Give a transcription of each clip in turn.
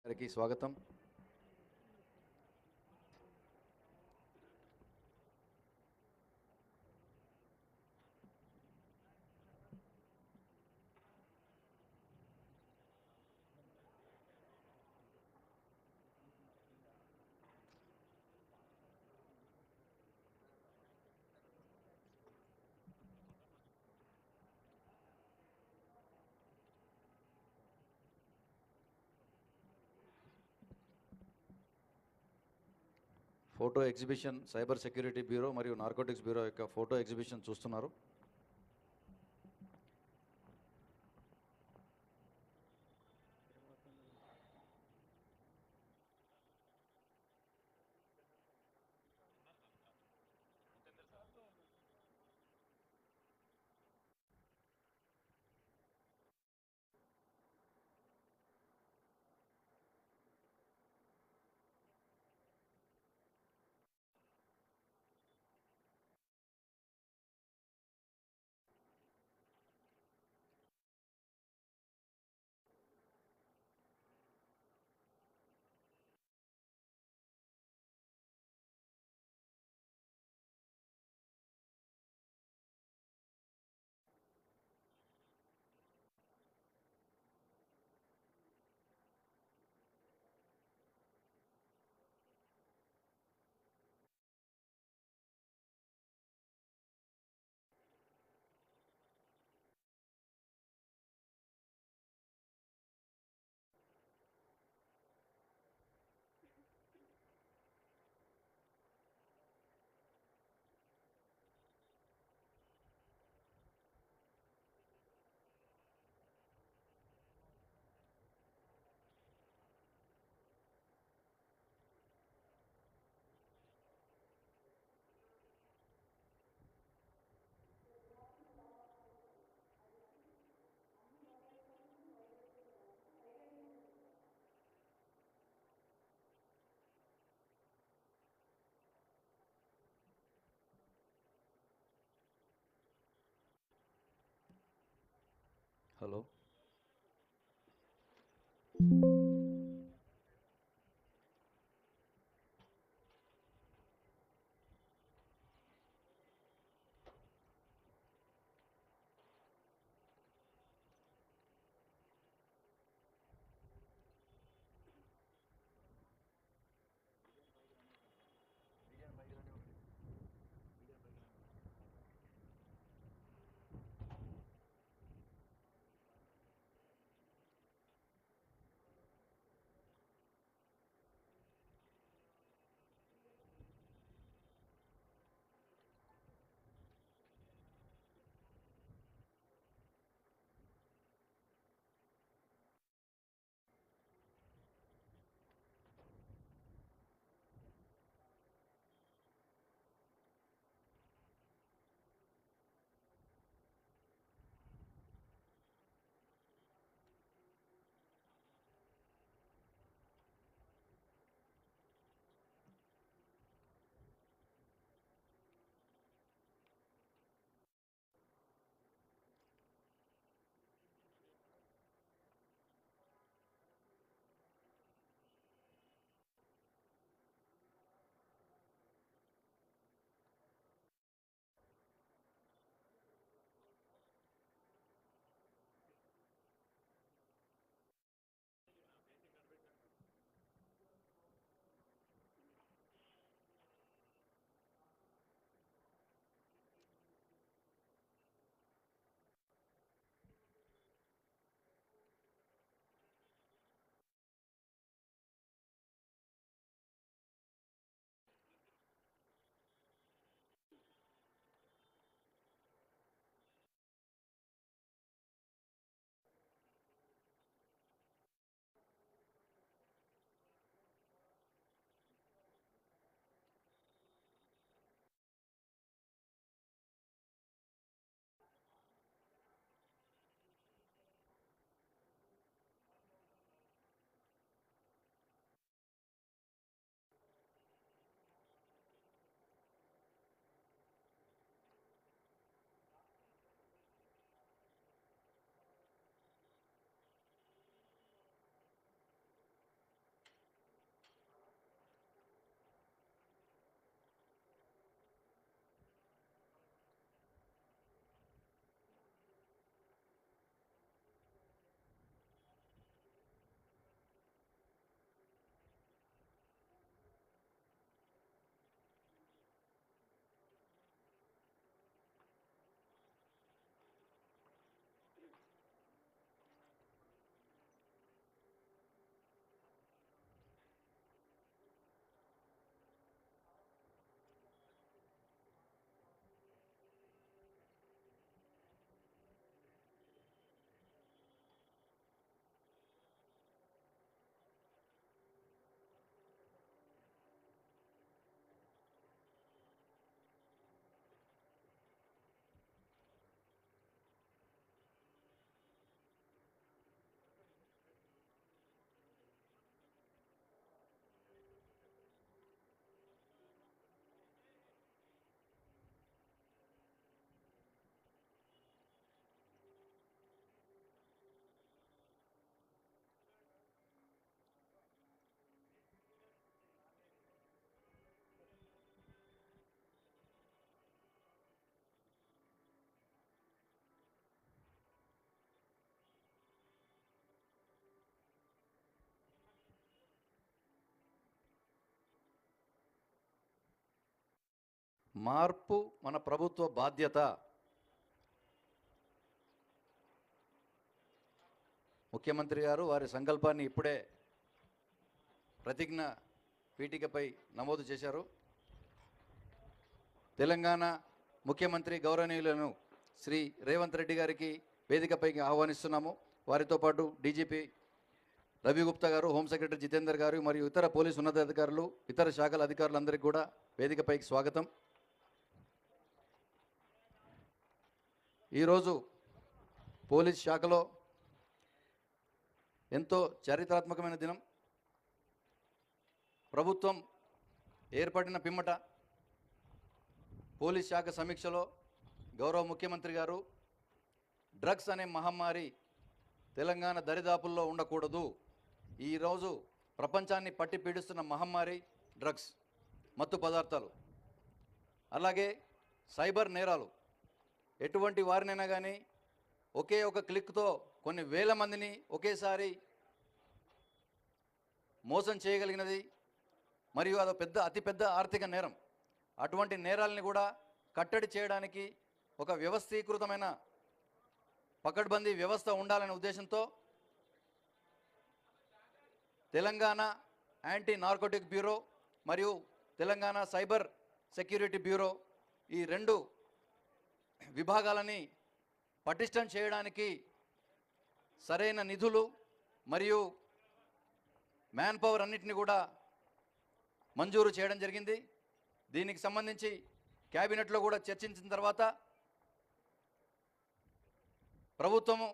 గారికి స్వాగతం. Photo exhibition cyber security bureau మరియు నార్కోటిక్స్ బ్యూరో యొక్క ఫోటో ఎగ్జిబిషన్ చూస్తున్నారు. హలో, మార్పు మన ప్రభుత్వ బాధ్యత. ముఖ్యమంత్రి గారు వారి సంకల్పాన్ని ఇప్పుడే ప్రతిజ్ఞ పీఠికపై నమోదు చేశారు. తెలంగాణ ముఖ్యమంత్రి గౌరవనీయులను శ్రీ రేవంత్ రెడ్డి గారికి వేదికపైకి ఆహ్వానిస్తున్నాము. వారితో పాటు డీజీపీ రవి గుప్తా గారు, హోమ్ సెక్రటరీ జితేందర్ గారు మరియు ఇతర పోలీసు ఉన్నతాధికారులు, ఇతర శాఖల అధికారులందరికీ కూడా వేదికపైకి స్వాగతం. ఈరోజు పోలీస్ శాఖలో ఎంతో చారిత్రాత్మకమైన దినం. ప్రభుత్వం ఏర్పడిన పిమ్మట పోలీస్ శాఖ సమీక్షలో గౌరవ ముఖ్యమంత్రి గారు డ్రగ్స్ అనే మహమ్మారి తెలంగాణ దరిదాపుల్లో ఉండకూడదు, ఈరోజు ప్రపంచాన్ని పట్టి పీడిస్తున్న మహమ్మారి డ్రగ్స్, మత్తు పదార్థాలు, అలాగే సైబర్ నేరాలు, ఎటువంటి వారినైనా కానీ ఒకే ఒక క్లిక్తో కొన్ని వేల మందిని ఒకేసారి మోసం చేయగలిగినది మరియు అదో అతిపెద్ద ఆర్థిక నేరం. అటువంటి నేరాలని కూడా కట్టడి చేయడానికి ఒక వ్యవస్థీకృతమైన పకడ్బందీ వ్యవస్థ ఉండాలనే ఉద్దేశంతో తెలంగాణ యాంటీ నార్కోటిక్ బ్యూరో మరియు తెలంగాణ సైబర్ సెక్యూరిటీ బ్యూరో, ఈ రెండు విభాగాలని పటిష్టం చేయడానికి సరైన నిధులు మరియు మ్యాన్ పవర్ అన్నిటిని కూడా మంజూరు చేయడం జరిగింది. దీనికి సంబంధించి క్యాబినెట్లో కూడా చర్చించిన తర్వాత ప్రభుత్వము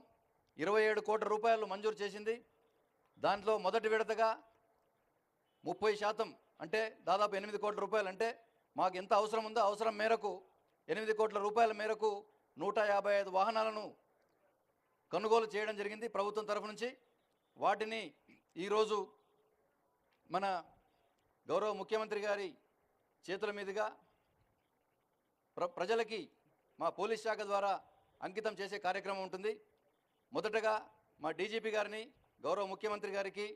27 కోట్ల రూపాయలు మంజూరు చేసింది. దాంట్లో మొదటి విడతగా 30%, అంటే దాదాపు 8 కోట్ల రూపాయలు, అంటే మాకు ఎంత అవసరం ఉందో అవసరం మేరకు 8 కోట్ల రూపాయల మేరకు 155 వాహనాలను కొనుగోలు చేయడం జరిగింది ప్రభుత్వం తరఫు నుంచి. వాటిని ఈరోజు మన గౌరవ ముఖ్యమంత్రి గారి చేతుల మీదుగా ప్రజలకి మా పోలీస్ శాఖ ద్వారా అంకితం చేసే కార్యక్రమం ఉంటుంది. మొదటగా మా డీజీపీ గారిని గౌరవ ముఖ్యమంత్రి గారికి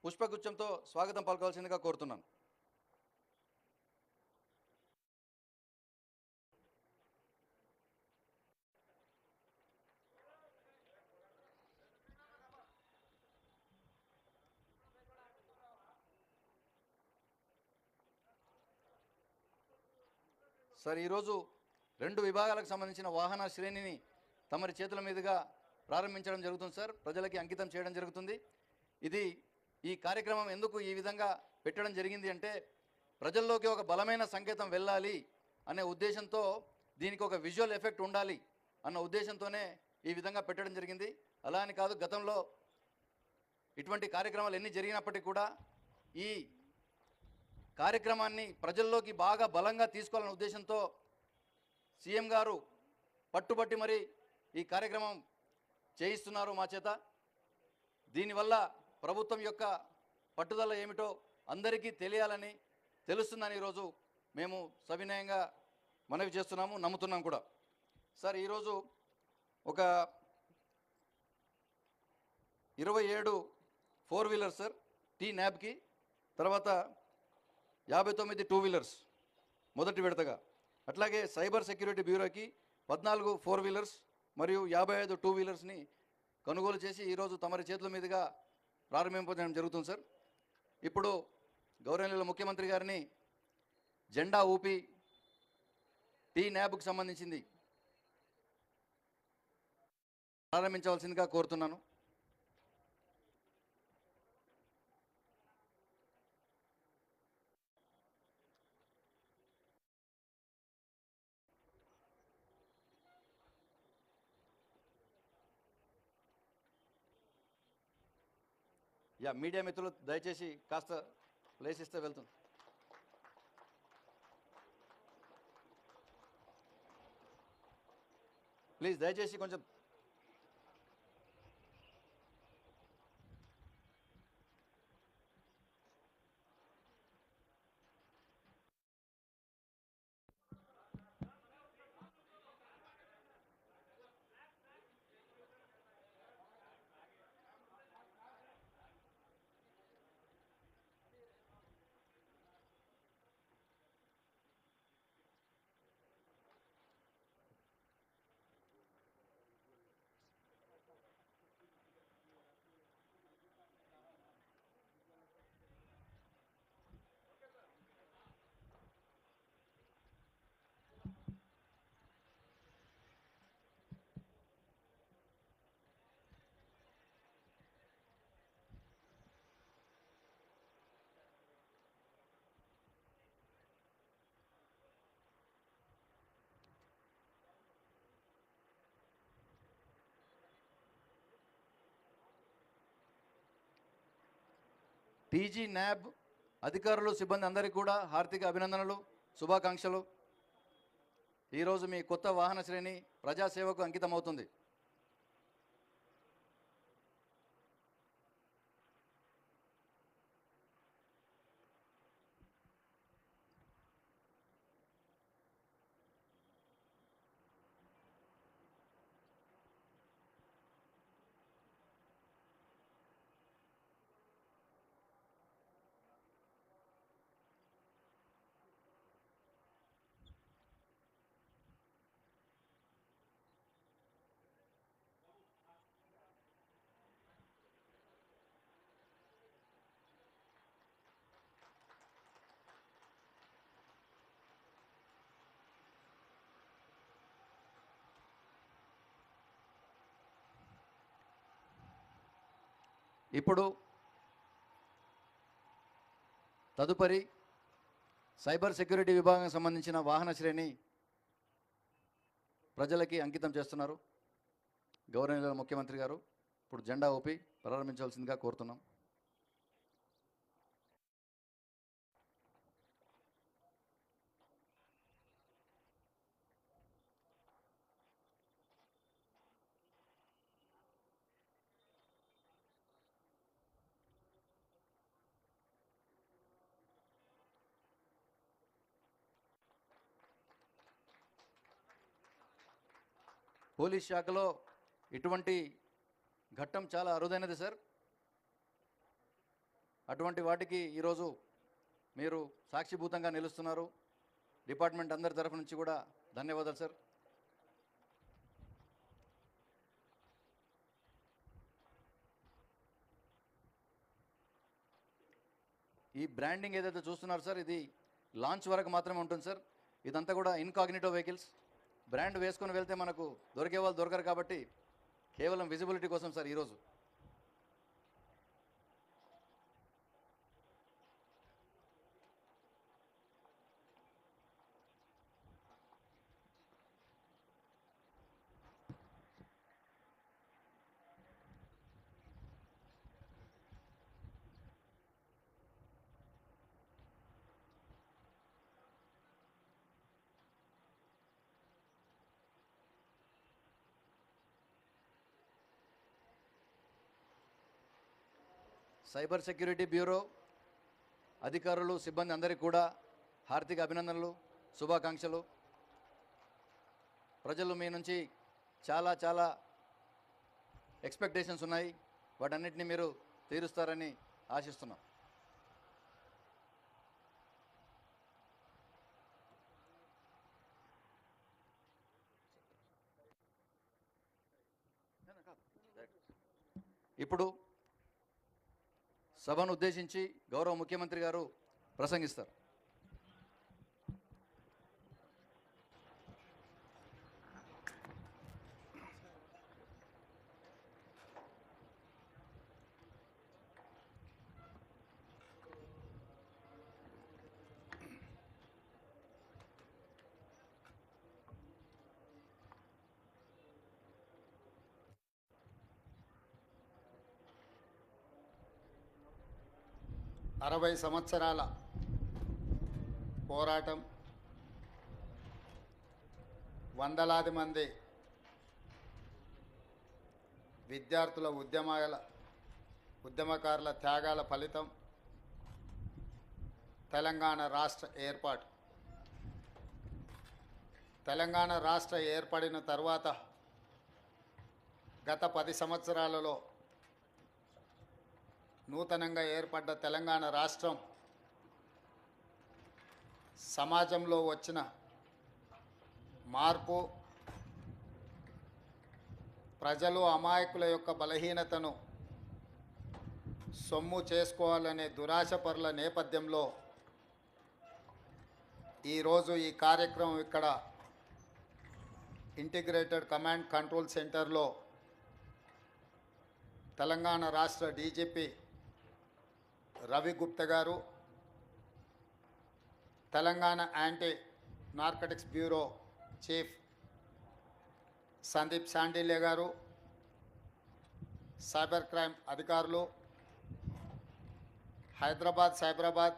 పుష్పగుచ్చంతో స్వాగతం పలకాల్సిందిగా కోరుతున్నాను. సార్, ఈరోజు 2 విభాగాలకు సంబంధించిన వాహన శ్రేణిని తమరి చేతుల మీదుగా ప్రారంభించడం జరుగుతుంది సార్, ప్రజలకి అంకితం చేయడం జరుగుతుంది. ఈ కార్యక్రమం ఎందుకు ఈ విధంగా పెట్టడం జరిగింది అంటే, ప్రజల్లోకి ఒక బలమైన సంకేతం వెళ్ళాలి అనే ఉద్దేశంతో, దీనికి ఒక విజువల్ ఎఫెక్ట్ ఉండాలి అన్న ఉద్దేశంతోనే ఈ విధంగా పెట్టడం జరిగింది. అలా అని కాదు, గతంలో ఇటువంటి కార్యక్రమాలు ఎన్ని జరిగినప్పటికీ కూడా ఈ కార్యక్రమాన్ని ప్రజల్లోకి బాగా బలంగా తీసుకోవాలనే ఉద్దేశంతో సీఎం గారు పట్టుబట్టి మరి ఈ కార్యక్రమం చేయిస్తున్నారు మా చేత. దీనివల్ల ప్రభుత్వం యొక్క పట్టుదల ఏమిటో అందరికీ తెలియాలని, తెలుస్తుందని ఈరోజు మేము సవినయంగా మనవి చేస్తున్నాము, నమ్ముతున్నాం కూడా. సార్, ఈరోజు ఒక 27 4 వీలర్స్ సార్ టీ న్యాబ్కి, తర్వాత 59 2 వీలర్స్ మొదటి విడతగా, అట్లాగే సైబర్ సెక్యూరిటీ బ్యూరోకి 14 4 వీలర్స్ మరియు 55 2 వీలర్స్ని కొనుగోలు చేసి ఈరోజు తమరి చేతుల మీదుగా ప్రారంభింపజేయడం జరుగుతుంది సార్. ఇప్పుడు గౌరవనీయుల ముఖ్యమంత్రి గారిని జెండా ఊపి టీ న్యాబ్కు సంబంధించింది ప్రారంభించవలసిందిగా కోరుతున్నాను. మీడియా మిత్రులు దయచేసి కాస్త ప్లేస్ ఇస్తే వెళ్తుంది. ప్లీజ్ దయచేసి కొంచెం టీజీ న్యాబ్ అధికారులు సిబ్బంది అందరికీ కూడా హార్దిక అభినందనలు, శుభాకాంక్షలు. ఈరోజు మీ కొత్త వాహన శ్రేణి ప్రజాసేవకు అంకితమవుతుంది. ఇప్పుడు తదుపరి సైబర్ సెక్యూరిటీ విభాగానికి సంబంధించిన వాహన శ్రేణి ప్రజలకి అంకితం చేస్తున్నారు. గౌరవనీయుల ముఖ్యమంత్రి గారు ఇప్పుడు జెండా ఊపి ప్రారంభించవలసిందిగా కోరుతున్నాం. పోలీస్ శాఖలో ఇటువంటి ఘట్టం చాలా అరుదైనది సార్. అటువంటి వాటికి ఈరోజు మీరు సాక్షిభూతంగా నిలుస్తున్నారు. డిపార్ట్మెంట్ అందరి తరఫు నుంచి కూడా ధన్యవాదాలు సార్. ఈ బ్రాండింగ్ ఏదైతే చూస్తున్నారు సార్, ఇది లాంచ్ వరకు మాత్రమే ఉంటుంది సార్. ఇదంతా కూడా ఇన్కాగ్నిటో వెహికల్స్. బ్రాండ్ వేసుకొని వెళ్తే మనకు దొరికే వాళ్ళు దొరకరు కాబట్టి కేవలం విజిబిలిటీ కోసం సార్ ఈరోజు. సైబర్ సెక్యూరిటీ బ్యూరో అధికారులు సిబ్బంది అందరికీ కూడా హార్దిక అభినందనలు, శుభాకాంక్షలు. ప్రజలు మీ నుంచి చాలా చాలా ఎక్స్పెక్టేషన్స్ ఉన్నాయి. వాటన్నిటిని మీరు తీరుస్తారని ఆశిస్తున్నాం. ఇప్పుడు సభను ఉద్దేశించి గౌరవ ముఖ్యమంత్రి గారు ప్రసంగిస్తారు. అరవై సంవత్సరాల పోరాటం, వందలాది మంది విద్యార్థుల ఉద్యమకారుల త్యాగాల ఫలితం తెలంగాణ రాష్ట్ర ఏర్పాటు. తెలంగాణ రాష్ట్ర ఏర్పడిన తర్వాత గత 10 సంవత్సరాలలో నూతనంగా ఏర్పడ్డ తెలంగాణ రాష్ట్రం సమాజంలో వచ్చిన మార్పు, ప్రజలు అమాయకుల యొక్క బలహీనతను సొమ్ము చేసుకోవాలనే దురాశపరుల నేపథ్యంలో ఈరోజు ఈ కార్యక్రమం ఇక్కడ ఇంటిగ్రేటెడ్ కమాండ్ కంట్రోల్ సెంటర్లో తెలంగాణ రాష్ట్ర డీజీపీ రవి గుప్తా గారు, Telangana anti narcotics bureau chief Sandeep Shandilya గారు, సైబర్ క్రైమ్ అధికారులు, హైదరాబాద్, సైబరాబాద్,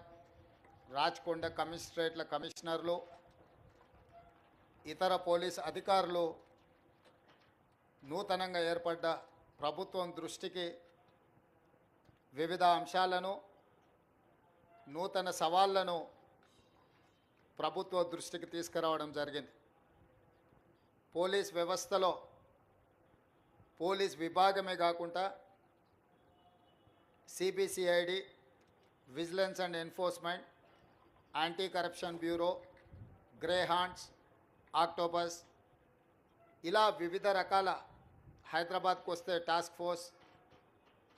రాచకొండ కమిషనరేట్ల కమిషనర్లు, ఇతర పోలీస్ అధికారులు నూతనంగా ఏర్పడ్డ ప్రభుత్వం దృష్టికి వివిధ అంశాలను, నూతన సవాళ్లను ప్రభుత్వ దృష్టికి తీసుకురావడం జరిగింది. పోలీస్ వ్యవస్థలో పోలీస్ విభాగమే కాకుండా CBCID, vigilance and enforcement, anti corruption bureau, grey hands, octopus, ఇలా వివిధ రకాల, హైదరాబాద్కు వస్తే టాస్క్ ఫోర్స్,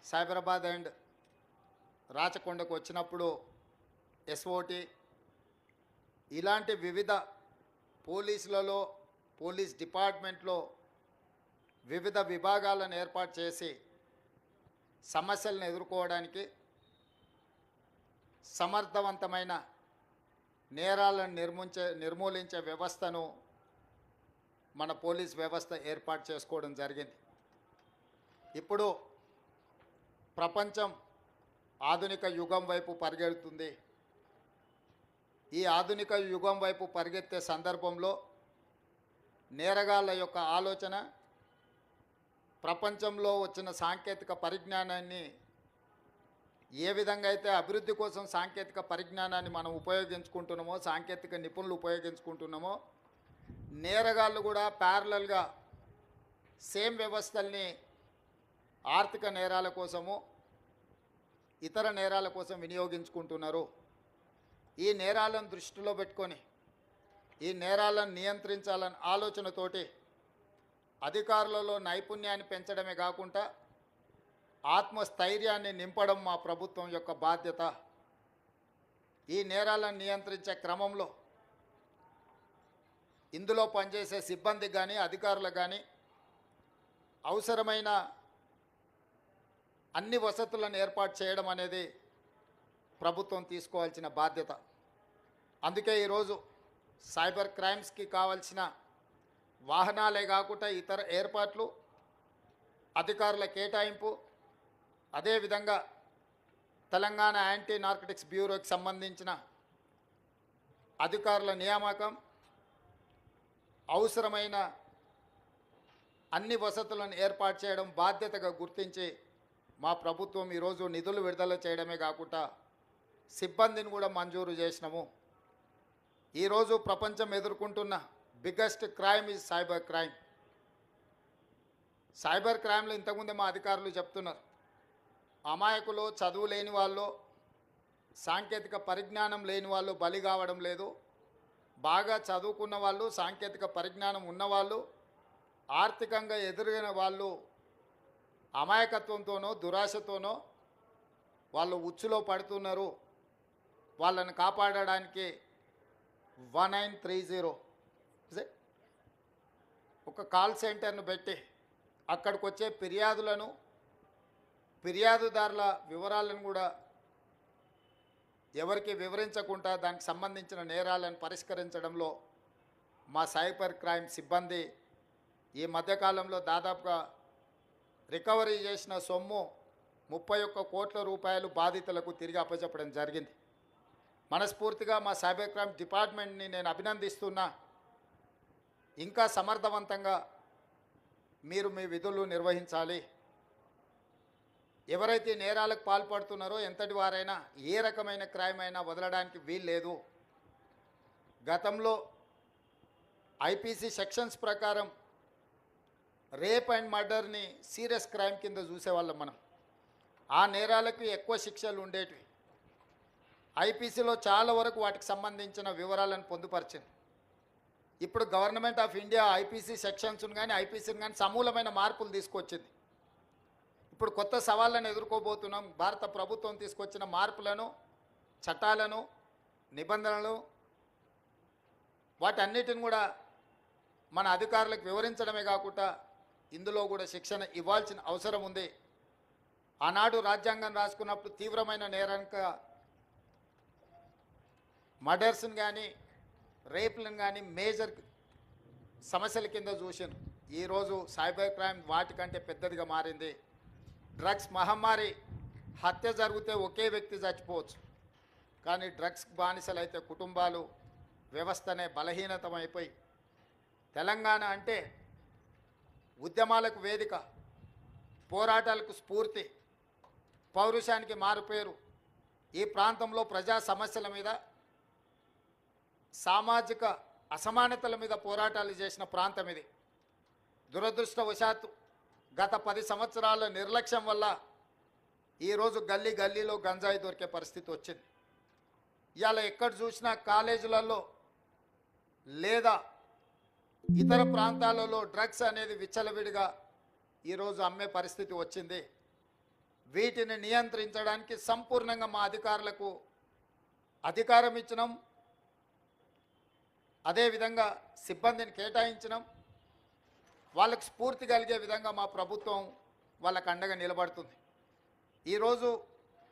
సైబరాబాద్ అండ్ రాచకొండకు వచ్చినప్పుడు ఎస్ఓటి, ఇలాంటి వివిధ పోలీసులలో, పోలీస్ డిపార్ట్మెంట్లో వివిధ విభాగాలను ఏర్పాటు చేసి సమస్యలను ఎదుర్కోవడానికి, సమర్థవంతమైన నేరాలను నిర్మూలించే వ్యవస్థను మన పోలీస్ వ్యవస్థ ఏర్పాటు చేసుకోవడం జరిగింది. ఇప్పుడు ప్రపంచం ఆధునిక యుగం వైపు పరిగెడుతుంది. ఈ ఆధునిక యుగం వైపు పరిగెత్తే సందర్భంలో నేరగాళ్ళ యొక్క ఆలోచన, ప్రపంచంలో వచ్చిన సాంకేతిక పరిజ్ఞానాన్ని ఏ విధంగా అయితే అభివృద్ధి కోసం సాంకేతిక పరిజ్ఞానాన్ని మనం ఉపయోగించుకుంటున్నామో, సాంకేతిక నిపుణులు ఉపయోగించుకుంటున్నామో, నేరగాళ్ళు కూడా ప్యారలల్గా సేమ్ వ్యవస్థల్ని ఆర్థిక నేరాల కోసము, ఇతర నేరాల కోసం వినియోగించుకుంటున్నారు. ఈ నేరాలను దృష్టిలో పెట్టుకొని ఈ నేరాలను నియంత్రించాలన్న ఆలోచనతోటి అధికారులలో నైపుణ్యాన్ని పెంచడమే కాకుండా ఆత్మస్థైర్యాన్ని నింపడం మా ప్రభుత్వం యొక్క బాధ్యత. ఈ నేరాలను నియంత్రించే క్రమంలో ఇందులో పనిచేసే సిబ్బందికి కానీ, అధికారులకు కానీ అవసరమైన అన్ని వసతులను ఏర్పాటు చేయడం అనేది ప్రభుత్వం తీసుకోవాల్సిన బాధ్యత. అందుకే ఈరోజు సైబర్ క్రైమ్స్కి కావాల్సిన వాహనాలే కాకుండా ఇతర ఏర్పాట్లు, అధికారుల కేటాయింపు, అదేవిధంగా తెలంగాణ యాంటీ నార్కటిక్స్ బ్యూరోకి సంబంధించిన అధికారుల నియామకం, అవసరమైన అన్ని వసతులను ఏర్పాటు చేయడం బాధ్యతగా గుర్తించి మా ప్రభుత్వం ఈరోజు నిధులు విడుదల చేయడమే కాకుండా సిబ్బందిని కూడా మంజూరు చేసినాము. ఈరోజు ప్రపంచం ఎదుర్కొంటున్న biggest crime is cyber crime. Cyber క్రైమ్లో ఇంతకుముందే మా అధికారులు చెప్తున్నారు, అమాయకులు, చదువు లేని వాళ్ళు, సాంకేతిక పరిజ్ఞానం లేని వాళ్ళు బలి కావడం లేదు. బాగా చదువుకున్న వాళ్ళు, సాంకేతిక పరిజ్ఞానం ఉన్నవాళ్ళు, ఆర్థికంగా ఎదురైన వాళ్ళు అమాయకత్వంతోనో దురాశతోనో వాళ్ళు ఉచ్చులో పడుతున్నారు. వాళ్ళని కాపాడడానికి 1930 ఒక కాల్ సెంటర్ను పెట్టి అక్కడికి వచ్చే ఫిర్యాదులను, ఫిర్యాదుదారుల వివరాలను కూడా ఎవరికి వివరించకుండా దానికి సంబంధించిన నేరాలను పరిష్కరించడంలో మా సైబర్ క్రైమ్ సిబ్బంది ఈ మధ్యకాలంలో దాదాపుగా రికవరీ చేసిన సొమ్ము 31 కోట్ల రూపాయలు బాధితులకు తిరిగి అప్పచెప్పడం జరిగింది. మనస్ఫూర్తిగా మా సైబర్ క్రైమ్ డిపార్ట్మెంట్ని నేను అభినందిస్తున్నా. ఇంకా సమర్థవంతంగా మీరు మీ విధులు నిర్వహించాలి. ఎవరైతే నేరాలకు పాల్పడుతున్నారో ఎంతటి వారైనా, ఏ రకమైన క్రైమ్ అయినా వదలడానికి వీల్లేదు. గతంలో ఐపీసీ సెక్షన్స్ ప్రకారం రేప్ అండ్ మర్డర్ని సీరియస్ క్రైమ్ కింద చూసేవాళ్ళం మనం. ఆ నేరాలకు ఎక్కువ శిక్షలు ఉండేటివి. ఐపీసీలో చాలా వరకు వాటికి సంబంధించిన వివరాలను పొందుపరిచింది. ఇప్పుడు గవర్నమెంట్ ఆఫ్ ఇండియా ఐపీసీ సెక్షన్స్ను కానీ, ఐపీసీని కానీ సమూలమైన మార్పులు తీసుకొచ్చింది. ఇప్పుడు కొత్త సవాళ్ళను ఎదుర్కోబోతున్నాం. భారత ప్రభుత్వం తీసుకొచ్చిన మార్పులను, చట్టాలను, నిబంధనలు, వాటన్నిటిని కూడా మన అధికారులకు వివరించడమే కాకుండా ఇందులో కూడా శిక్షణ ఇవ్వాల్సిన అవసరం ఉంది. ఆనాడు రాజ్యాంగం రాసుకున్నప్పుడు తీవ్రమైన నేరంక మర్డర్స్ని కానీ, రేప్లను కానీ మేజర్ సమస్యల కింద చూసాను. ఈరోజు సైబర్ క్రైమ్ వాటికంటే పెద్దదిగా మారింది. డ్రగ్స్ మహమ్మారి హత్య జరిగితే ఒకే వ్యక్తి చచ్చిపోవచ్చు, కానీ డ్రగ్స్ బానిసలైతే కుటుంబాలు వ్యవస్థనే బలహీనతమైపోయి తెలంగాణ అంటే ఉద్యమాలకు వేదిక, పోరాటాలకు స్ఫూర్తి, పౌరుషానికి మారుపేరు. ఈ ప్రాంతంలో ప్రజా సమస్యల మీద, సామాజిక అసమానతల మీద పోరాటాలు చేసిన ప్రాంతం ఇది. దురదృష్టవశాత్తు గత 10 సంవత్సరాల నిర్లక్ష్యం వల్ల ఈరోజు గల్లీ గల్లీలో గంజాయి దొరికే పరిస్థితి వచ్చింది. ఇవాళ ఎక్కడ చూసినా కాలేజీలలో లేదా ఇతర ప్రాంతాలలో డ్రగ్స్ అనేది విచ్చలవిడిగా ఈరోజు అమ్మే పరిస్థితి వచ్చింది. వీటిని నియంత్రించడానికి సంపూర్ణంగా మా అధికారులకు అధికారం ఇచ్చినాం, అదేవిధంగా సిబ్బందిని కేటాయించినాం. వాళ్ళకు స్ఫూర్తి కలిగే విధంగా మా ప్రభుత్వం వాళ్ళకు అండగా నిలబడుతుంది. ఈరోజు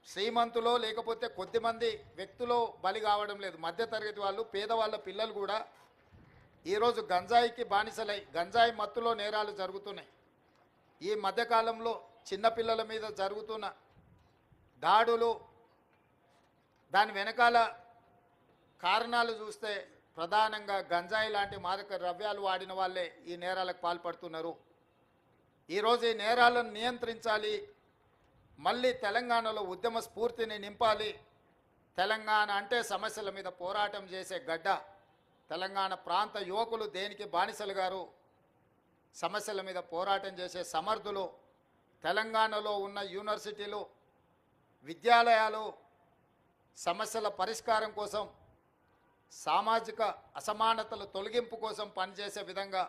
శ్రీమంతులో లేకపోతే కొద్దిమంది వ్యక్తులు బలి కావడం లేదు. మధ్యతరగతి వాళ్ళు, పేదవాళ్ళ పిల్లలు కూడా ఈరోజు గంజాయికి బానిసలై గంజాయి మత్తులో నేరాలు జరుగుతున్నాయి. ఈ మధ్యకాలంలో చిన్నపిల్లల మీద జరుగుతున్న దాడులు, దాని వెనకాల కారణాలు చూస్తే ప్రధానంగా గంజాయి లాంటి మాదక ద్రవ్యాలు వాడిన వాళ్ళే ఈ నేరాలకు పాల్పడుతున్నారు. ఈరోజు ఈ నేరాలను నియంత్రించాలి, మళ్ళీ తెలంగాణలో ఉద్యమ స్ఫూర్తిని నింపాలి. తెలంగాణ అంటే సమస్యల మీద పోరాటం చేసే గడ్డ. తెలంగాణ ప్రాంత యువకులు దేనికి బానిసలు గారు? సమస్యల మీద పోరాటం చేసే సమర్థులు. తెలంగాణలో ఉన్న యూనివర్సిటీలు, విద్యాలయాలు సమస్యల పరిష్కారం కోసం, సామాజిక అసమానతల తొలగింపు కోసం పనిచేసే విధంగా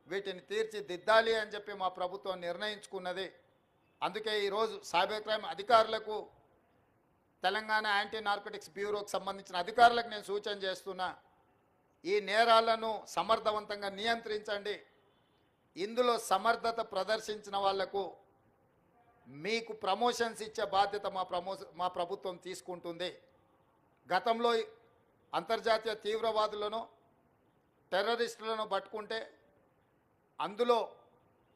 వీటిని తీర్చిదిద్దాలి అని చెప్పి మా ప్రభుత్వం నిర్ణయించుకున్నది. అందుకే ఈరోజు సైబర్ క్రైమ్ అధికారులకు, తెలంగాణ యాంటీ నార్కోటిక్స్ బ్యూరోకి సంబంధించిన అధికారులకు నేను సూచన చేస్తున్నా, ఈ నేరాలను సమర్థవంతంగా నియంత్రించండి. ఇందులో సమర్థత ప్రదర్శించిన వాళ్లకు మీకు ప్రమోషన్స్ ఇచ్చే బాధ్యత మా ప్రభుత్వం తీసుకుంటుంది. గతంలో అంతర్జాతీయ తీవ్రవాదులను, టెర్రరిస్టులను పట్టుకుంటే అందులో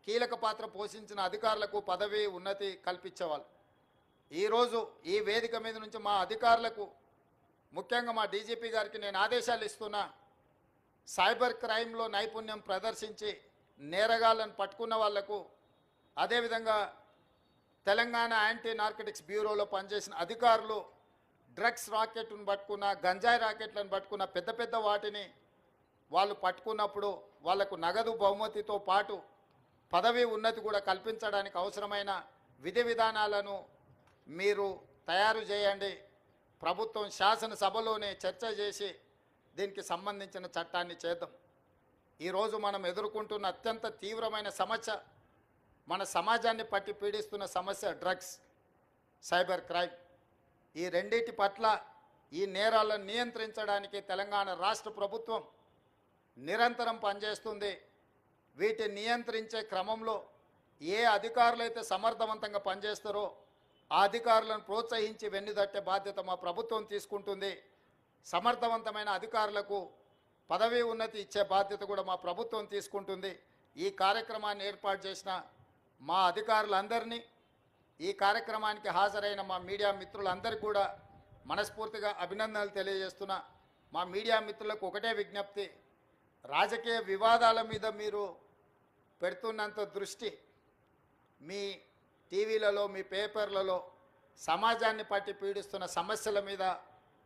కీలక పాత్ర పోషించిన అధికారులకు పదవి ఉన్నతి కల్పించేవాళ్ళు. ఈరోజు ఈ వేదిక మీద నుంచి మా అధికారులకు, ముఖ్యంగా మా డీజీపీ గారికి నేను ఆదేశాలు ఇస్తున్నా, సైబర్ క్రైమ్లో నైపుణ్యం ప్రదర్శించి నేరగాళ్లను పట్టుకున్న వాళ్లకు, అదేవిధంగా తెలంగాణ యాంటీ నార్కోటిక్స్ బ్యూరోలో పనిచేసిన అధికారులు డ్రగ్స్ రాకెట్లను పట్టుకున్న, గంజాయి రాకెట్లను పట్టుకున్న, పెద్ద పెద్ద వాటిని వాళ్ళు పట్టుకున్నప్పుడు వాళ్లకు నగదు బహుమతితో పాటు పదవి ఉన్నతి కూడా కల్పించడానికి అవసరమైన విధి విధానాలను మీరు తయారు చేయండి. ప్రభుత్వం శాసనసభలోనే చర్చ చేసి దీనికి సంబంధించిన చట్టాన్ని చేద్దాం. ఈరోజు మనం ఎదుర్కొంటున్న అత్యంత తీవ్రమైన సమస్య, మన సమాజాన్ని పట్టి పీడిస్తున్న సమస్య డ్రగ్స్, సైబర్ క్రైమ్. ఈ రెండింటి పట్ల ఈ నేరాలను నియంత్రించడానికి తెలంగాణ రాష్ట్ర ప్రభుత్వం నిరంతరం పనిచేస్తుంది. వీటిని నియంత్రించే క్రమంలో ఏ అధికారులైతే సమర్థవంతంగా పనిచేస్తారో ఆ అధికారులను ప్రోత్సహించి వెన్నుదట్టే బాధ్యత మా ప్రభుత్వం తీసుకుంటుంది. సమర్థవంతమైన అధికారులకు పదవి ఉన్నతి ఇచ్చే బాధ్యత కూడా మా ప్రభుత్వం తీసుకుంటుంది. ఈ కార్యక్రమాన్ని ఏర్పాటు చేసిన మా అధికారులందరినీ, ఈ కార్యక్రమానికి హాజరైన మా మీడియా మిత్రులందరికీ కూడా మనస్ఫూర్తిగా అభినందనలు తెలియజేస్తున్నా. మా మీడియా మిత్రులకు ఒకటే విజ్ఞప్తి, రాజకీయ వివాదాల మీద మీరు పెడుతున్నంత దృష్టి మీ టీవీలలో, మీ పేపర్లలో సమాజాన్ని పట్టి పీడిస్తున్న సమస్యల మీద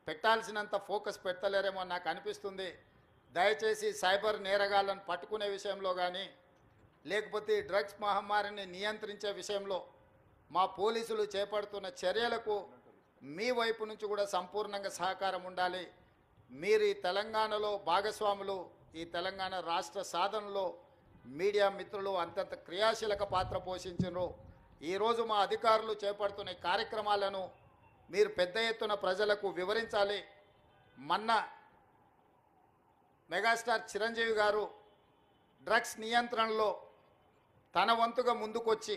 పెట్టాల్సినంత ఫోకస్ పెట్టలేరేమో నాకు అనిపిస్తుంది. దయచేసి సైబర్ నేరగాళ్లను పట్టుకునే విషయంలో కానీ, లేకపోతే డ్రగ్స్ మహమ్మారిని నియంత్రించే విషయంలో మా పోలీసులు చేపడుతున్న చర్యలకు మీ వైపు నుంచి కూడా సంపూర్ణంగా సహకారం ఉండాలి. మీరు ఈ తెలంగాణలో భాగస్వాములు, ఈ తెలంగాణ రాష్ట్ర సాధనలో మీడియా మిత్రులు అంతంత క్రియాశీలక పాత్ర పోషించారు. ఈరోజు మా అధికారులు చేపడుతున్న ఈ కార్యక్రమాలను మీరు పెద్ద ఎత్తున ప్రజలకు వివరించాలి. మొన్న మెగాస్టార్ చిరంజీవి గారు డ్రగ్స్ నియంత్రణలో తన వంతుగా ముందుకొచ్చి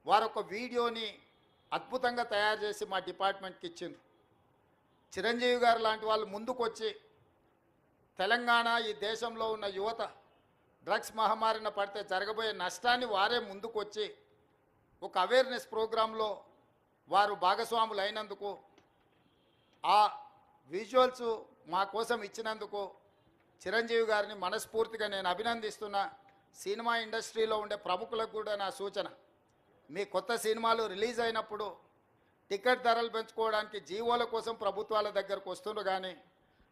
వారొక వీడియోని అద్భుతంగా తయారు చేసి మా డిపార్ట్మెంట్కి ఇచ్చిండ్రు. చిరంజీవి గారు లాంటి వాళ్ళు ముందుకొచ్చి తెలంగాణ, ఈ దేశంలో ఉన్న యువత డ్రగ్స్ మహమ్మారిన పడితే జరగబోయే నష్టాన్ని వారే ముందుకొచ్చి ఒక అవేర్నెస్ ప్రోగ్రాంలో వారు భాగస్వాములు అయినందుకు, ఆ విజువల్స్ మా కోసం ఇచ్చినందుకు చిరంజీవి గారిని మనస్ఫూర్తిగా నేను అభినందిస్తున్నా. సినిమా ఇండస్ట్రీలో ఉండే ప్రముఖులకు కూడా నా సూచన, మీ కొత్త సినిమాలు రిలీజ్ అయినప్పుడు టికెట్ ధరలు పెంచుకోవడానికి జీవోల కోసం ప్రభుత్వాల దగ్గరకు వస్తుండ్రు, కానీ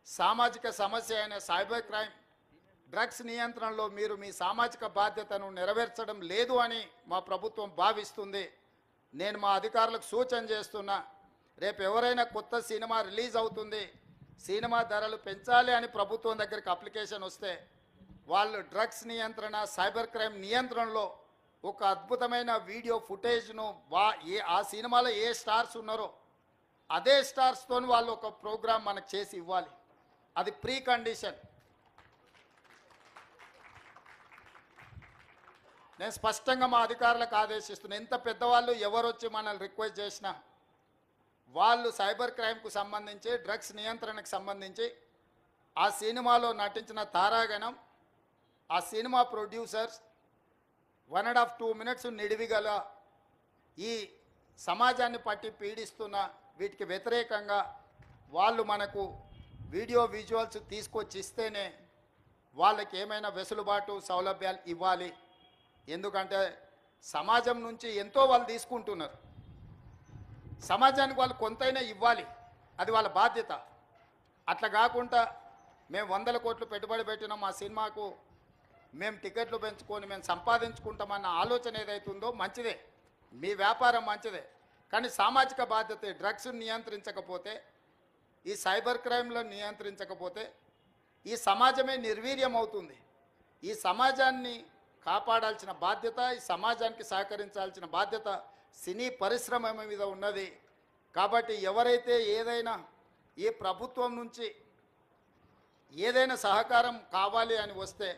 సామాజిక సమస్య అయిన సైబర్ క్రైమ్, డ్రగ్స్ నియంత్రణలో మీరు మీ సామాజిక బాధ్యతను నెరవేర్చడం లేదు అని మా ప్రభుత్వం భావిస్తుంది. నేను మా అధికారులకు సూచన చేస్తున్నా, రేపు ఎవరైనా కొత్త సినిమా రిలీజ్ అవుతుంది, సినిమా ధరలు పెంచాలి అని ప్రభుత్వం దగ్గరికి అప్లికేషన్ వస్తే వాళ్ళు డ్రగ్స్ నియంత్రణ, సైబర్ క్రైమ్ నియంత్రణలో ఒక అద్భుతమైన వీడియో ఫుటేజ్ను ఆ సినిమాలో ఏ స్టార్స్ ఉన్నారో అదే స్టార్స్తో వాళ్ళు ఒక ప్రోగ్రాం మనకు చేసి ఇవ్వాలి. అది ప్రీ కండిషన్. నేను స్పష్టంగా మా అధికారులకు ఆదేశిస్తున్నాను, ఎంత పెద్దవాళ్ళు ఎవరొచ్చి మనల్ని రిక్వెస్ట్ చేసినా వాళ్ళు సైబర్ క్రైమ్కు సంబంధించి, డ్రగ్స్ నియంత్రణకు సంబంధించి ఆ సినిమాలో నటించిన తారాగణం, ఆ సినిమా ప్రొడ్యూసర్స్ 1.5-2 minutes నిడివిగల ఈ సమాజాన్ని పట్టి పీడిస్తున్న వీటికి వ్యతిరేకంగా వాళ్ళు మనకు వీడియో విజువల్స్ తీసుకొచ్చి ఇస్తేనే వాళ్ళకి ఏమైనా వెసులుబాటు సౌలభ్యాలు ఇవ్వాలి. ఎందుకంటే సమాజం నుంచి ఎంతో వాళ్ళు తీసుకుంటున్నారు, సమాజానికి వాళ్ళు కొంతైనా ఇవ్వాలి, అది వాళ్ళ బాధ్యత. అట్లా కాకుండా మేము 100 కోట్లు పెట్టుబడి పెట్టిన మా సినిమాకు మేము టికెట్లు పెంచుకొని మేము సంపాదించుకుంటామన్న ఆలోచన ఏదైతుందో మంచిదే, మీ వ్యాపారం మంచిదే, కానీ సామాజిక బాధ్యత, డ్రగ్స్ నియంత్రించకపోతే, ఈ సైబర్ క్రైమ్లో నియంత్రించకపోతే ఈ సమాజమే నిర్వీర్యం అవుతుంది. ఈ సమాజాన్ని కాపాడాల్సిన బాధ్యత, ఈ సమాజానికి సహకరించాల్సిన బాధ్యత సినీ పరిశ్రమ మీద ఉన్నది. కాబట్టి ఎవరైతే ఏదైనా ఈ ప్రభుత్వం నుంచి ఏదైనా సహకారం కావాలి అని వస్తే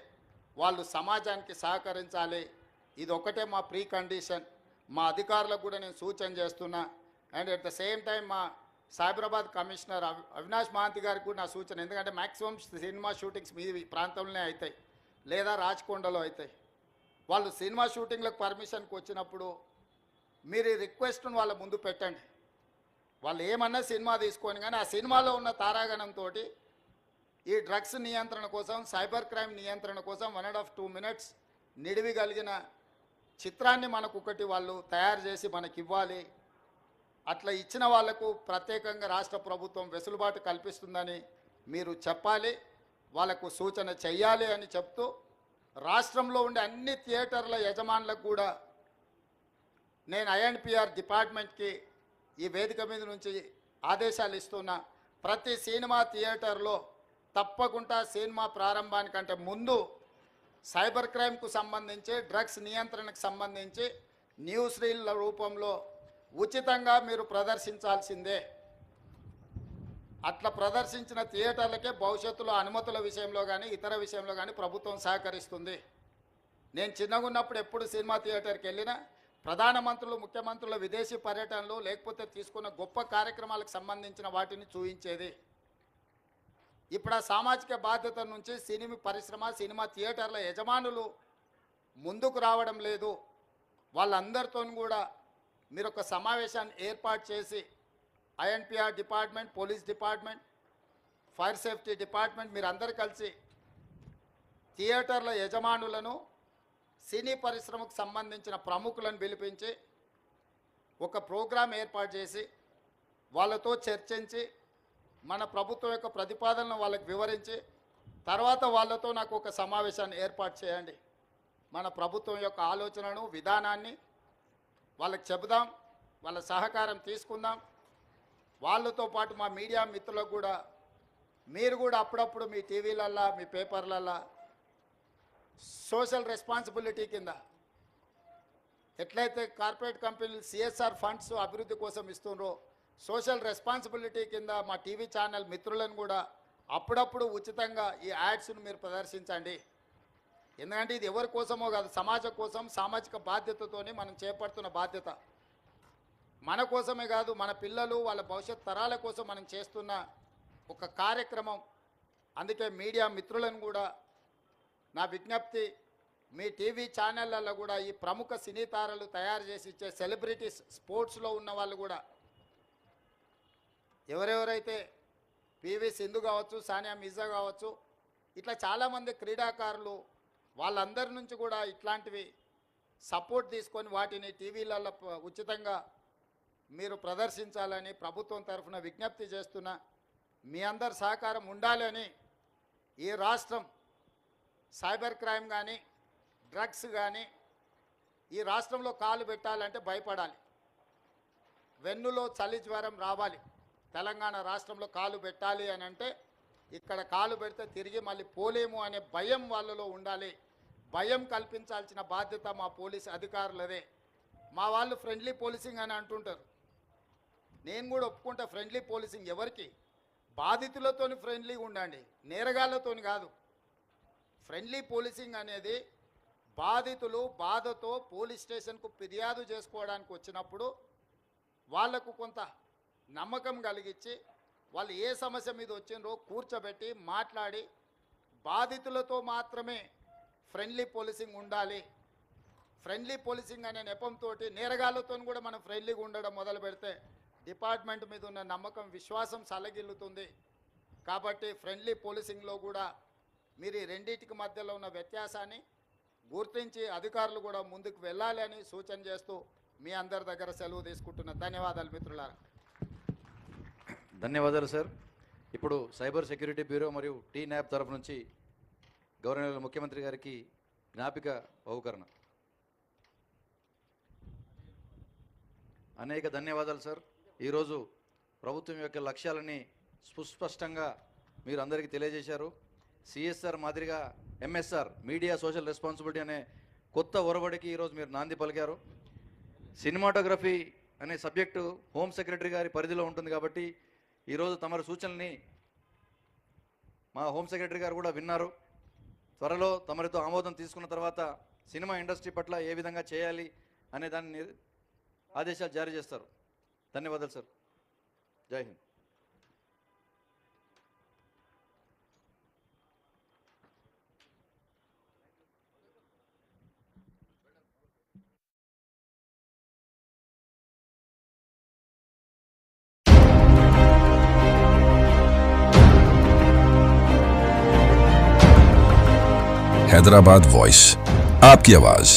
వాళ్ళు సమాజానికి సహకరించాలి. ఇది ఒకటే మా ప్రీ కండిషన్. మా అధికారులకు కూడా నేను సూచన చేస్తున్నా. And at the same time మా సైబరాబాద్ కమిషనర్ అవినాష్ మహాంతి గారికి కూడా నా సూచన, ఎందుకంటే మ్యాక్సిమం సినిమా షూటింగ్స్ మీ ప్రాంతంలోనే అవుతాయి లేదా రాచకొండలో అవుతాయి. వాళ్ళు సినిమా షూటింగ్లకు పర్మిషన్కి వచ్చినప్పుడు మీరు ఈ రిక్వెస్ట్ను వాళ్ళ ముందు పెట్టండి. వాళ్ళు ఏమన్నా సినిమా తీసుకొని, కానీ ఆ సినిమాలో ఉన్న తారాగణంతో ఈ డ్రగ్స్ నియంత్రణ కోసం, సైబర్ క్రైమ్ నియంత్రణ కోసం 1.5-2 minutes నిడివి కలిగిన చిత్రాన్ని మనకు ఒకటి వాళ్ళు తయారు చేసి మనకి ఇవ్వాలి. అట్లా ఇచ్చిన వాళ్లకు ప్రత్యేకంగా రాష్ట్ర ప్రభుత్వం వెసులుబాటు కల్పిస్తుందని మీరు చెప్పాలి, వాళ్ళకు సూచన చెయ్యాలి అని చెప్తూ, రాష్ట్రంలో ఉండే అన్ని థియేటర్ల యజమానులకు కూడా నేను ఐఎన్పిఆర్ డిపార్ట్మెంట్కి ఈ వేదిక మీద నుంచి ఆదేశాలు ఇస్తున్నా. ప్రతి సినిమా థియేటర్లో తప్పకుండా సినిమా ప్రారంభానికంటే ముందు సైబర్ క్రైమ్కు సంబంధించి, డ్రగ్స్ నియంత్రణకు సంబంధించి న్యూస్ రీల్ల రూపంలో ఉచితంగా మీరు ప్రదర్శించాల్సిందే. అట్లా ప్రదర్శించిన థియేటర్లకే భవిష్యత్తులో అనుమతుల విషయంలో కానీ ఇతర విషయంలో కానీ ప్రభుత్వం సహకరిస్తుంది. నేను చిన్నగా ఉన్నప్పుడు ఎప్పుడు సినిమా థియేటర్కి వెళ్ళినా ప్రధానమంత్రులు, ముఖ్యమంత్రుల విదేశీ పర్యటనలు లేకపోతే తీసుకున్న గొప్ప కార్యక్రమాలకు సంబంధించిన వాటిని చూపించేది. ఇప్పుడు ఆ సామాజిక బాధ్యత నుంచి సినిమా పరిశ్రమ, సినిమా థియేటర్ల యజమానులు ముందుకు రావడం లేదు. వాళ్ళందరితో కూడా మీరు ఒక సమావేశాన్ని ఏర్పాటు చేసి INPR department, police department, fire safety department మీరు అందరు కలిసి థియేటర్ల యజమానులను, సినీ పరిశ్రమకు సంబంధించిన ప్రముఖులను పిలిపించి ఒక ప్రోగ్రాం ఏర్పాటు చేసి వాళ్ళతో చర్చించి మన ప్రభుత్వం యొక్క ప్రతిపాదనను వాళ్ళకి వివరించి తర్వాత వాళ్ళతో నాకు ఒక సమావేశాన్ని ఏర్పాటు చేయండి. మన ప్రభుత్వం యొక్క ఆలోచనను, విధానాన్ని వాళ్ళకి చెబుదాం, వాళ్ళ సహకారం తీసుకుందాం. వాళ్ళతో పాటు మా మీడియా మిత్రులకు కూడా మీరు కూడా అప్పుడప్పుడు మీ టీవీలల్లో, మీ పేపర్లల్లో సోషల్ రెస్పాన్సిబిలిటీ కింద ఎట్లయితే కార్పొరేట్ కంపెనీలు సిఎస్ఆర్ ఫండ్స్ అభివృద్ధి కోసం ఇస్తుండ్రో, సోషల్ రెస్పాన్సిబిలిటీ కింద మా టీవీ ఛానల్ మిత్రులను కూడా అప్పుడప్పుడు ఉచితంగా ఈ యాడ్స్ను మీరు ప్రదర్శించండి. ఎందుకంటే ఇది ఎవరి కోసమో కాదు, సమాజం కోసం, సామాజిక బాధ్యతతోనే మనం చేపడుతున్న బాధ్యత. మన కోసమే కాదు, మన పిల్లలు, వాళ్ళ భవిష్యత్ తరాల కోసం మనం చేస్తున్న ఒక కార్యక్రమం. అందుకే మీడియా మిత్రులను కూడా నా విజ్ఞప్తి, మీ టీవీ ఛానళ్ళల్లో కూడా ఈ ప్రముఖ సినీ తారలు తయారు చేసి ఇచ్చే సెలబ్రిటీస్ స్పోర్ట్స్లో ఉన్న వాళ్ళు కూడా ఎవరెవరైతే పివి సింధు కావచ్చు, సానియా మిర్జా కావచ్చు, ఇట్లా చాలామంది క్రీడాకారులు వాళ్ళందరి నుంచి కూడా ఇట్లాంటివి సపోర్ట్ తీసుకొని వాటిని టీవీలలో ఉచితంగా మీరు ప్రదర్శించాలని ప్రభుత్వం తరఫున విజ్ఞప్తి చేస్తున్నా. మీ అందరి సహకారం ఉండాలని. ఈ రాష్ట్రం సైబర్ క్రైమ్ కానీ డ్రగ్స్ కానీ ఈ రాష్ట్రంలో కాలు పెట్టాలంటే భయపడాలి. వెన్నులో చలి జ్వరం రావాలి. తెలంగాణ రాష్ట్రంలో కాలు పెట్టాలి అని అంటే ఇక్కడ కాలు పెడితే తిరిగి మళ్ళీ పోలేము అనే భయం వాళ్ళలో ఉండాలి. భయం కల్పించాల్సిన బాధ్యత మా పోలీస్ అధికారులదే. మా వాళ్ళు ఫ్రెండ్లీ పోలీసింగ్ అని అంటుంటారు. నేను కూడా ఒప్పుకుంటా, ఫ్రెండ్లీ పోలీసింగ్ ఎవరికి? బాధితులతోని ఫ్రెండ్లీగా ఉండండి, నేరగాళ్ళతోని కాదు. ఫ్రెండ్లీ పోలీసింగ్ అనేది బాధితులు బాధతో పోలీస్ స్టేషన్కు ఫిర్యాదు చేసుకోవడానికి వచ్చినప్పుడు వాళ్లకు కొంత నమ్మకం కలిగించి వాళ్ళు ఏ సమస్య మీద వచ్చిందో కూర్చోబెట్టి మాట్లాడి బాధితులతో మాత్రమే ఫ్రెండ్లీ పోలీసింగ్ ఉండాలి. ఫ్రెండ్లీ పోలీసింగ్ అనే నెపంతో నేరగాళ్ళతో కూడా మనం ఫ్రెండ్లీగా ఉండడం మొదలు పెడితే డిపార్ట్మెంట్ మీద ఉన్న నమ్మకం, విశ్వాసం సలగిల్లుతుంది. కాబట్టి ఫ్రెండ్లీ పోలీసింగ్లో కూడా మీరు ఈ రెండింటికి మధ్యలో ఉన్న వ్యత్యాసాన్ని గుర్తించి అధికారులు కూడా ముందుకు వెళ్ళాలి అని సూచన చేస్తూ మీ అందరి దగ్గర సెలవు తీసుకుంటున్నా. ధన్యవాదాలు మిత్రులారా. ధన్యవాదాలు సార్. ఇప్పుడు సైబర్ సెక్యూరిటీ బ్యూరో మరియు టీ న్యాప్ తరఫు నుంచి గౌరవనీయులు ముఖ్యమంత్రి గారికి జ్ఞాపిక బహుకరణ. అనేక ధన్యవాదాలు సార్. ఈరోజు ప్రభుత్వం యొక్క లక్ష్యాలని సుస్పష్టంగా మీరు అందరికీ తెలియజేశారు. సిఎస్ఆర్ మాదిరిగా ఎంఎస్ఆర్ మీడియా సోషల్ రెస్పాన్సిబిలిటీ అనే కొత్త ఒరవడికి ఈరోజు మీరు నాంది పలికారు. సినిమాటోగ్రఫీ అనే సబ్జెక్టు హోమ్ సెక్రటరీ గారి పరిధిలో ఉంటుంది కాబట్టి ఈరోజు తమరి సూచనల్ని మా హోమ్ సెక్రటరీ గారు కూడా విన్నారు. త్వరలో తమరితో ఆమోదం తీసుకున్న తర్వాత సినిమా ఇండస్ట్రీ పట్ల ఏ విధంగా చేయాలి అనే దాన్ని ఆదేశాలు జారీ చేస్తారు. ధన్యవాదాలు సార్. జై హింద్. हैदराबाद वॉइस, आपकी आवाज।